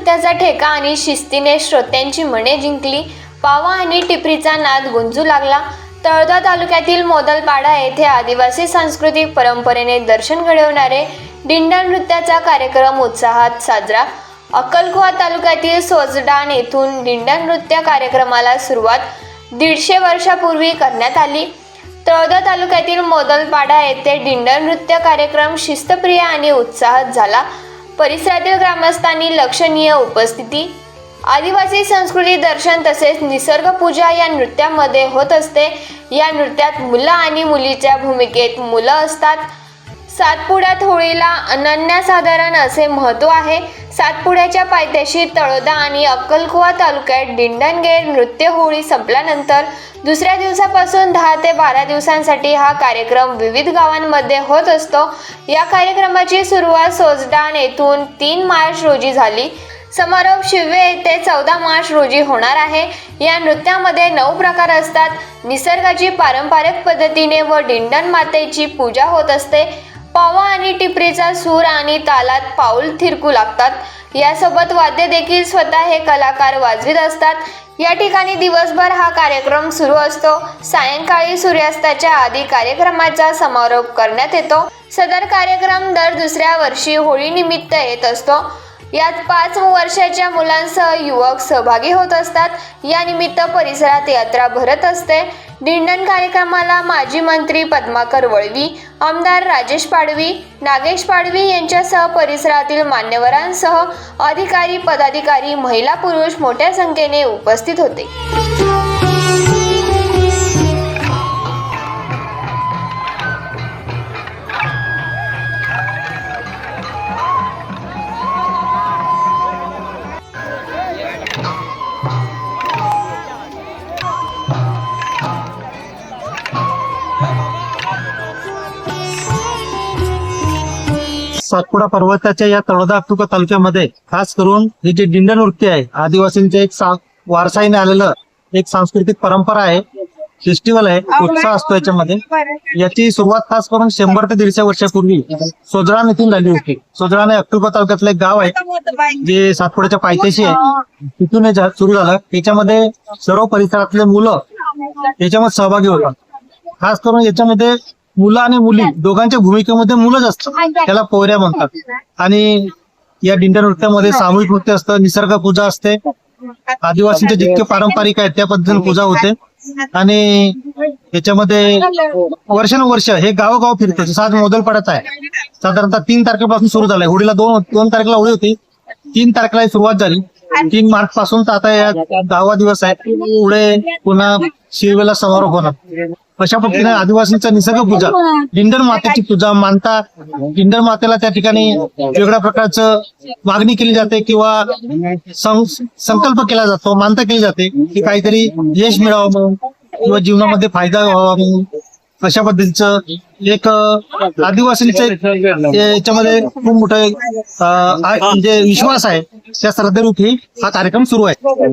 नृत्याचा ठेका आणि शिस्तीने श्रोत्यांची मने जिंकली। पावा आणि टिपरीचा नाद गुंजू लागला। तळोदा तालुक्यातील मोदलपाडा येथे आदिवासी सांस्कृतिक परंपरेने दर्शन घडवणारे दिंडा नृत्याचा कार्यक्रम उत्साहात साजरा। अक्कलकुवा तालुक्यातील सोजडाण येथून दिंडा नृत्य कार्यक्रमाला सुरुवात 150 वर्षापूर्वी करण्यात आली। तळोदा तालुक्यातील मोदलपाडा येथे दिंडा नृत्य कार्यक्रम शिस्तप्रिय आणि उत्साहात झाला। परिसरातील ग्रामस्थांनी लक्षणीय उपस्थिती। आदिवासी संस्कृती दर्शन तसेच निसर्ग पूजा या नृत्यामध्ये होत असते। या नृत्यात मुलं आणि मुलीच्या भूमिकेत मुलं असतात। सातपुड्यात होळीला अनन्यसाधारण असे महत्त्व आहे। सातपुड्याच्या पायथ्याशी तळोदा आणि अक्कलकुवा तालुक्यात दिंडणगेर नृत्य होळी संपल्यानंतर दुसऱ्या दिवसापासून 10 ते 12 दिवसांसाठी हा कार्यक्रम विविध गावांमध्ये होत असतो। या कार्यक्रमाची सुरुवात सोजडाण येथून 3 मार्च रोजी झाली। समारोप शिवे येथे 14 मार्च रोजी होणार आहे। या नृत्यामध्ये 9 प्रकार असतात। निसर्गाची पारंपरिक पद्धतीने व दिंडण मातेची पूजा होत असते। पावा आणि टिपरीचा सूर आणि तालात पाऊल थिरकू लागतात। यासोबत वाद्य देखील स्वतः हे कलाकार वाजवित असतात। या ठिकाणी दिवसभर हा कार्यक्रम सुरू असतो। सायंकाळी सूर्यास्ताच्या आधी कार्यक्रमाचा समारोप करण्यात येतो। सदर कार्यक्रम दर दुसऱ्या वर्षी होळीनिमित्त येत असतो। यात 5 वर्षाच्या मुलांसह युवक सहभागी होत असतात। या निमित्त परिसरात यात्रा भरत असते। दिंडण कार्यक्रमाला माजी मंत्री पद्माकर वळवी, आमदार राजेश पाडवी, नागेश पाडवी यांच्यासह परिसरातील मान्यवरांसह अधिकारी, पदाधिकारी, महिला, पुरुष मोठ्या संख्येने उपस्थित होते। सातपुडा पर्वताच्या या तळोदा अक्कलकुवा तालुक्यामध्ये खास करून हे जे दिंडा नृत्य आहे, आदिवासींचे एक वारसाईने आलेलं एक सांस्कृतिक परंपरा आहे, फेस्टिवल आहे, उत्साह असतो याच्यामध्ये। याची सुरुवात खास करून 100 ते 150 वर्षापूर्वी सोजडाण येथून झाली होती। सोजडाण हे अक्कलकुवा तालुक्यातलं एक गाव आहे जे सातपुड्याच्या पायथ्याशी आहे। तिथून सुरू झालं। त्याच्यामध्ये सर्व परिसरातले मुलं याच्यामध्ये सहभागी होतात। खास करून याच्यामध्ये मुलं आणि मुली दोघांच्या भूमिकेमध्ये मुलंच असतात, त्याला पोहऱ्या म्हणतात। आणि या दिंडा नृत्यामध्ये सामूहिक नृत्य असतं, निसर्ग पूजा असते, आदिवासींचे जितके पारंपरिक आहेत त्या पद्धतीने पूजा होते। आणि याच्यामध्ये वर्षानुवर्ष हे गावोगाव फिरते। जसं आज मोदलपाड्यात आहे, साधारणतः 3 तारखेपासून सुरू झालंय। होळीला 2 तारखेला होळी होती, 3 तारखेला सुरुवात झाली। 3 मार्च पासून तर आता या 10वा दिवस आहे। पुढे पुन्हा शिवेला समारोप होणार। अशा पद्धतीने आदिवासींचा निसर्ग पूजा, दिंडण मातेची पूजा मानता, दिंडण मातेला त्या ठिकाणी वेगळ्या प्रकारचं मागणी केली जाते किंवा संकल्प केला जातो, मानता केली जाते की काहीतरी यश मिळावं म्हणून किंवा जीवनामध्ये फायदा व्हावा म्हणून। अशा पद्धतीचं एक आदिवासींचे याच्यामध्ये खूप मोठं म्हणजे विश्वास आहे, त्या श्रद्धेरूपी हा कार्यक्रम सुरू आहे।